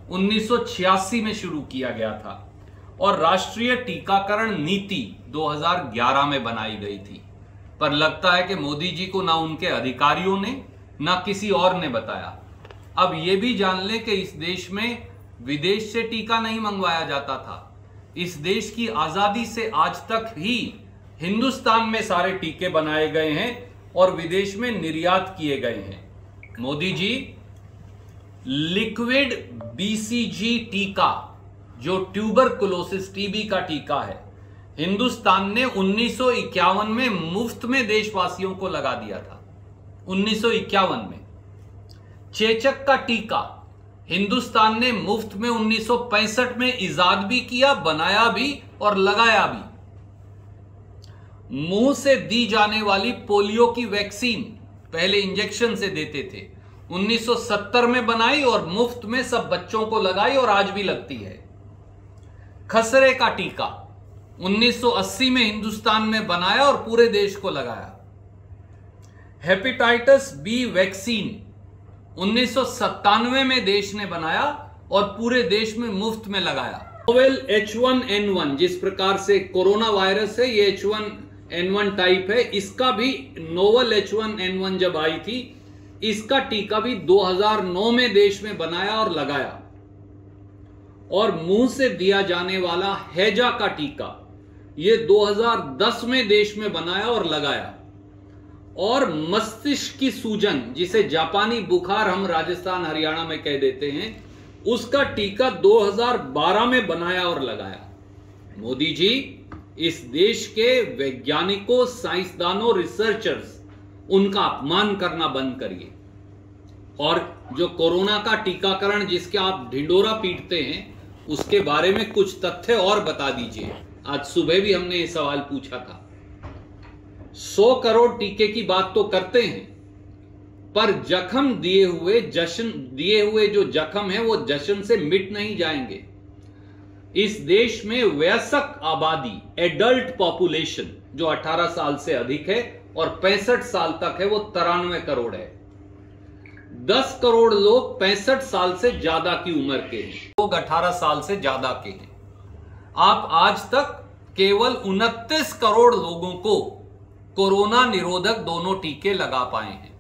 1986 में शुरू किया गया था और राष्ट्रीय टीकाकरण नीति 2011 में बनाई गई थी। पर लगता है कि मोदी जी को ना उनके अधिकारियों ने ना किसी और ने बताया। अब यह भी जान लें कि इस देश में विदेश से टीका नहीं मंगवाया जाता था। इस देश की आजादी से आज तक ही हिंदुस्तान में सारे टीके बनाए गए हैं और विदेश में निर्यात किए गए हैं। मोदी जी, लिक्विड बीसीजी टीका जो ट्यूबरकुलोसिस टीबी का टीका है, हिंदुस्तान ने 1951 में मुफ्त में देशवासियों को लगा दिया था। 1951 में चेचक का टीका हिंदुस्तान ने मुफ्त में 1965 में इजाद भी किया, बनाया भी और लगाया भी। मुंह से दी जाने वाली पोलियो की वैक्सीन पहले इंजेक्शन से देते थे, 1970 में बनाई और मुफ्त में सब बच्चों को लगाई और आज भी लगती है। खसरे का टीका 1980 में हिंदुस्तान में बनाया और पूरे देश को लगाया। हेपेटाइटिस बी वैक्सीन 1997 में देश ने बनाया और पूरे देश में मुफ्त में लगाया। नोवेल H1N1 जिस प्रकार से कोरोना वायरस है, ये H1N1 टाइप है, इसका भी नोवेल H1N1 जब आई थी, इसका टीका भी 2009 में देश में बनाया और लगाया। और मुंह से दिया जाने वाला हैजा का टीका ये 2010 में देश में बनाया और लगाया। और मस्तिष्क की सूजन जिसे जापानी बुखार हम राजस्थान हरियाणा में कह देते हैं, उसका टीका 2012 में बनाया और लगाया। मोदी जी, इस देश के वैज्ञानिकों, साइंसदानों, रिसर्चर्स, उनका अपमान करना बंद करिए। और जो कोरोना का टीकाकरण जिसके आप ढिंडोरा पीटते हैं, उसके बारे में कुछ तथ्य और बता दीजिए। आज सुबह भी हमने ये सवाल पूछा था। 100 करोड़ टीके की बात तो करते हैं, पर जख्म दिए हुए जो जख्म है वो जश्न से मिट नहीं जाएंगे। इस देश में वयस्क आबादी, एडल्ट पॉपुलेशन जो 18 साल से अधिक है और 65 साल तक है, वो 93 करोड़ है। 10 करोड़ लोग 65 साल से ज्यादा की उम्र के हैं, लोग 18 साल से ज्यादा के हैं। आप आज तक केवल 29 करोड़ लोगों को कोरोना निरोधक दोनों टीके लगा पाए हैं।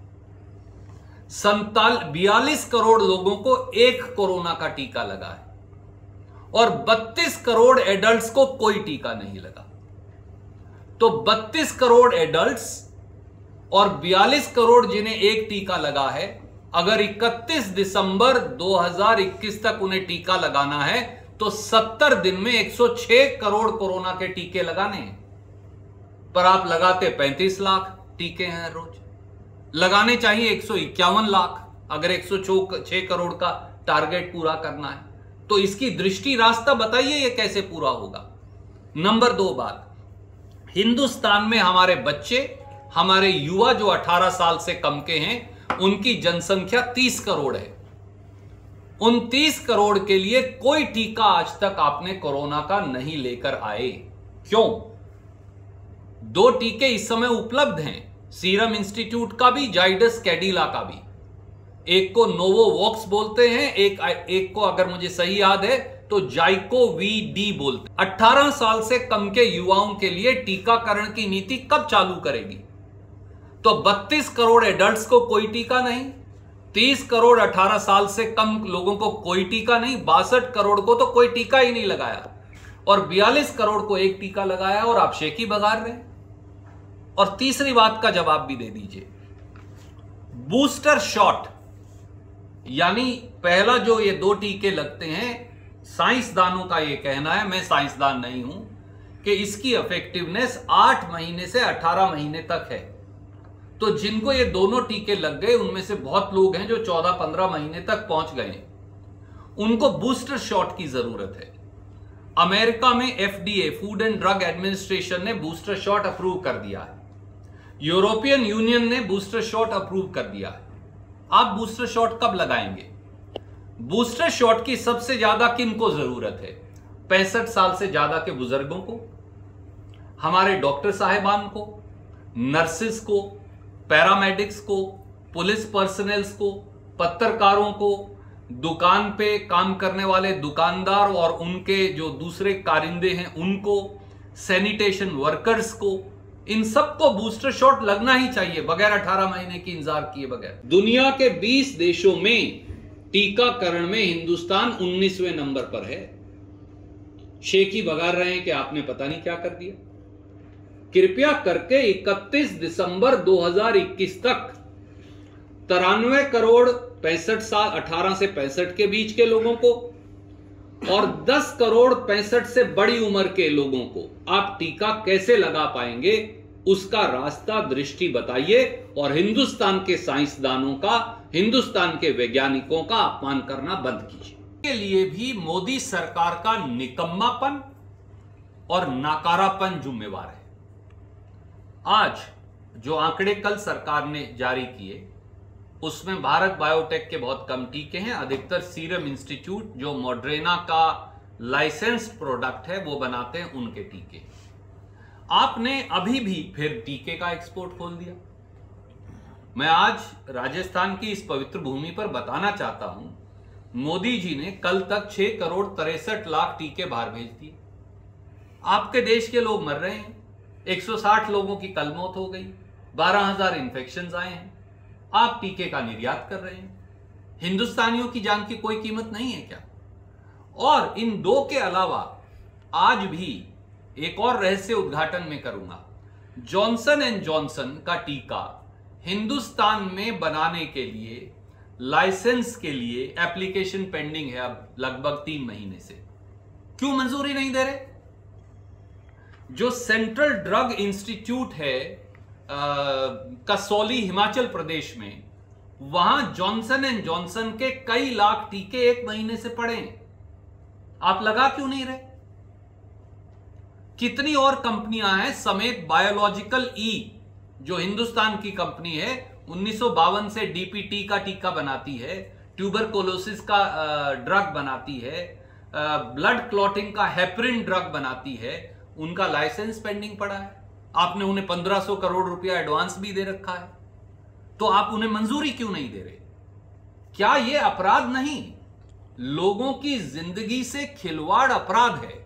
42 करोड़ लोगों को एक कोरोना का टीका लगा है और 32 करोड़ एडल्ट्स को कोई टीका नहीं लगा। तो 32 करोड़ एडल्ट्स और 42 करोड़ जिन्हें एक टीका लगा है, अगर 31 दिसंबर 2021 तक उन्हें टीका लगाना है तो 70 दिन में 106 करोड़ कोरोना के टीके लगाने हैं। पर आप लगाते 35 लाख टीके हैं रोज। लगाने चाहिए 151 लाख अगर 106 करोड़ का टारगेट पूरा करना है। तो इसकी दृष्टि रास्ता बताइए, ये कैसे पूरा होगा। नंबर 2 बात, हिंदुस्तान में हमारे बच्चे, हमारे युवा जो 18 साल से कम के हैं, उनकी जनसंख्या 30 करोड़ है। उन 30 करोड़ के लिए कोई टीका आज तक आपने कोरोना का नहीं लेकर आए। क्यों? 2 टीके इस समय उपलब्ध हैं, सीरम इंस्टीट्यूट का भी, जाइडस कैडिला का भी। एक को नोवोवॉक्स बोलते हैं, एक को अगर मुझे सही याद है तो जाइको वी बोलते हैं। 18 साल से कम के युवाओं के लिए टीकाकरण की नीति कब चालू करेगी? तो 32 करोड़ एडल्ट्स को कोई टीका नहीं, 30 करोड़ 18 साल से कम लोगों को कोई टीका नहीं, 62 करोड़ को तो कोई टीका ही नहीं लगाया और 42 करोड़ को एक टीका लगाया और आप शेखी बघार रहे हैं। और तीसरी बात का जवाब भी दे दीजिए, बूस्टर शॉट यानी पहला जो ये 2 टीके लगते हैं, साइंसदानों का ये कहना है, मैं साइंसदान नहीं हूं, कि इसकी इफेक्टिवनेस 8 महीने से 18 महीने तक है। तो जिनको ये दोनों टीके लग गए, उनमें से बहुत लोग हैं जो 14-15 महीने तक पहुंच गए, उनको बूस्टर शॉट की जरूरत है। अमेरिका में FDA, food and drug administration ने बूस्टर शॉट अप्रूव कर दिया है। यूरोपियन यूनियन ने बूस्टर शॉट अप्रूव कर दिया है। आप बूस्टर शॉट कब लगाएंगे? बूस्टर शॉट की सबसे ज्यादा किनको जरूरत है? 65 साल से ज्यादा के बुजुर्गों को, हमारे डॉक्टर साहिबान को, नर्सिस को, पैरामेडिक्स को, पुलिस पर्सनल्स को, पत्रकारों को, दुकान पे काम करने वाले दुकानदार और उनके जो दूसरे कारिंदे हैं उनको, सैनिटेशन वर्कर्स को, इन सबको बूस्टर शॉट लगना ही चाहिए बगैर 18 महीने की इंतजार किए बगैर। दुनिया के 20 देशों में टीकाकरण में हिंदुस्तान 19वें नंबर पर है। शेखी बगार रहे हैं कि आपने पता नहीं क्या कर दिया। कृपया करके 31 दिसंबर 2021 तक 93 करोड़ 65 साल 18 से 65 के बीच के लोगों को और 10 करोड़ 65 से बड़ी उम्र के लोगों को आप टीका कैसे लगा पाएंगे, उसका रास्ता दृष्टि बताइए और हिंदुस्तान के साइंसदानों का, हिंदुस्तान के वैज्ञानिकों का अपमान करना बंद कीजिए। के लिए भी मोदी सरकार का निकम्मापन और नाकारापन जिम्मेवार है। आज जो आंकड़े कल सरकार ने जारी किए उसमें भारत बायोटेक के बहुत कम टीके हैं, अधिकतर सीरम इंस्टीट्यूट जो मॉडर्ना का लाइसेंस्ड प्रोडक्ट है वो बनाते हैं, उनके टीके। आपने अभी भी फिर टीके का एक्सपोर्ट खोल दिया। मैं आज राजस्थान की इस पवित्र भूमि पर बताना चाहता हूं, मोदी जी ने कल तक 6 करोड़ 63 लाख टीके बाहर भेज दिए। आपके देश के लोग मर रहे हैं, 160 लोगों की कल मौत हो गई, 12,000 इंफेक्शंस आए हैं, आप टीके का निर्यात कर रहे हैं। हिंदुस्तानियों की जान की कोई कीमत नहीं है क्या? और इन दो के अलावा आज भी एक और रहस्य उद्घाटन में करूंगा। जॉनसन एंड जॉनसन का टीका हिंदुस्तान में बनाने के लिए, लाइसेंस के लिए एप्लीकेशन पेंडिंग है अब लगभग 3 महीने से। क्यों मंजूरी नहीं दे रहे? जो सेंट्रल ड्रग इंस्टीट्यूट है कसौली हिमाचल प्रदेश में, वहां जॉनसन एंड जॉनसन के कई लाख टीके 1 महीने से पड़े हैं। आप लगा क्यों नहीं रहे? कितनी और कंपनियां हैं समेत बायोलॉजिकल ई जो हिंदुस्तान की कंपनी है, 1952 से डीपीटी का टीका बनाती है, ट्यूबरकुलोसिस का ड्रग बनाती है, ब्लड क्लॉटिंग का हेपरिन ड्रग बनाती है, उनका लाइसेंस पेंडिंग पड़ा है। आपने उन्हें 1500 करोड़ रुपया एडवांस भी दे रखा है, तो आप उन्हें मंजूरी क्यों नहीं दे रहे? क्या यह अपराध नहीं? लोगों की जिंदगी से खिलवाड़ अपराध है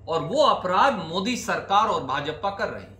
और वो अपराध मोदी सरकार और भाजपा कर रही है।